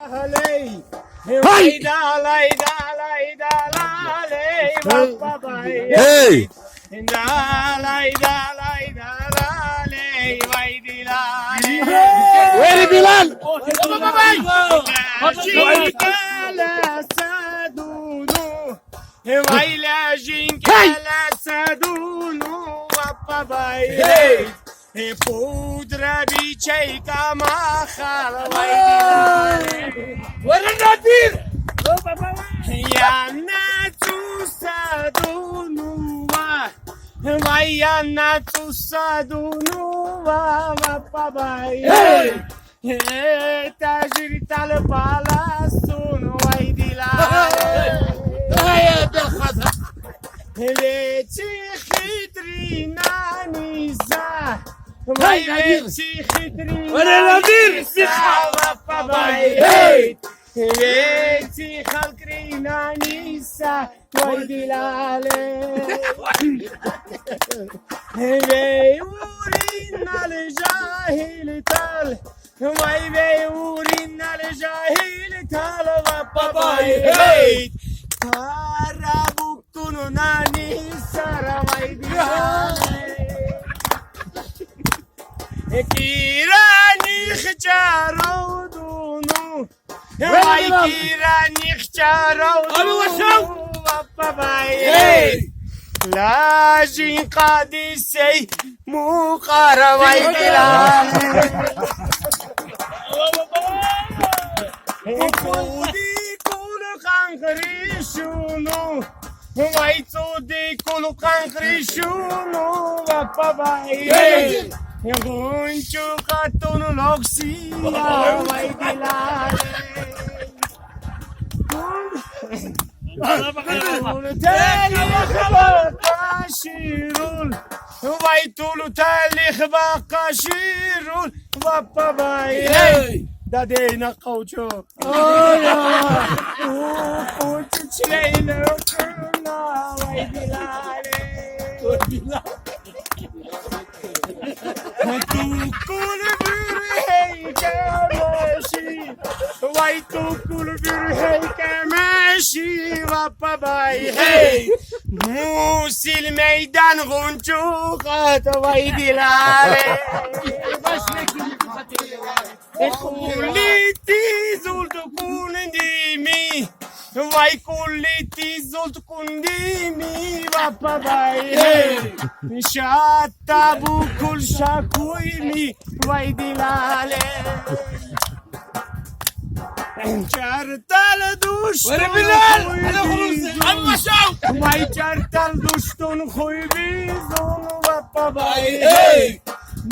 Hey! Hey! Where Bilal? Pudra bicei kama khalwai Where Nadir? yana tusadunuwa yana tusadunuwa papai tajir tal palasun waidila Veci khidrina niza Vai veci khidrina Where Nadir? Veci khalkrina niza Vai dilale Veurin al jahil tal Vai veurin al jahil tal Papai Karabukunu nani saravai dilale Kirani khcharodunu Vai kirani khcharodunu Papai Lajin qadisei muqaravai dilale Kudi kulu kankrishunu Vai tsudi kulu kankrishunu Papai Gunchu katunu loksia vai dilale Kashirul vai tulu talikh bakashirul Papai Dadena kaucho Kuchu chleina kuna vai dilale Tu kulbür kemeşi Vay tu kulbür kemeşi Vapabay hey Musil meydan gunçukat Vay dilale Kulliti zultu kundimi Vay kulliti zultu kundimi Vapabay hey Shatta bu kul shakuymi Vay dilale Chartal duştun Where Bilal? Ana khulus amma shaw. Vay chartal duştun khuybizun Vapabay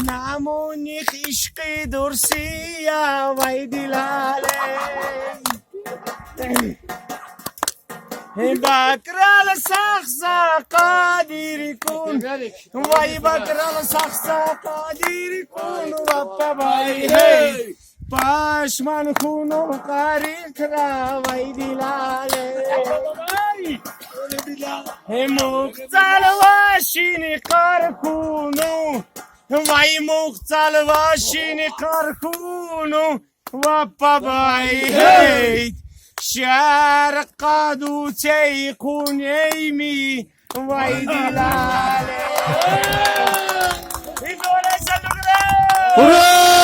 Namuni khishqi dursiya Vay dilale Bakral saksa qadir kun Vay bakral saksa qadir kun Vapabay Pashman kuno qarikra Vay dilale Muqtal vashini qar kunu Vay muqtal vashini qar kunu Vapabay Sharqadu taykun yaymi Vay dilale Hurra!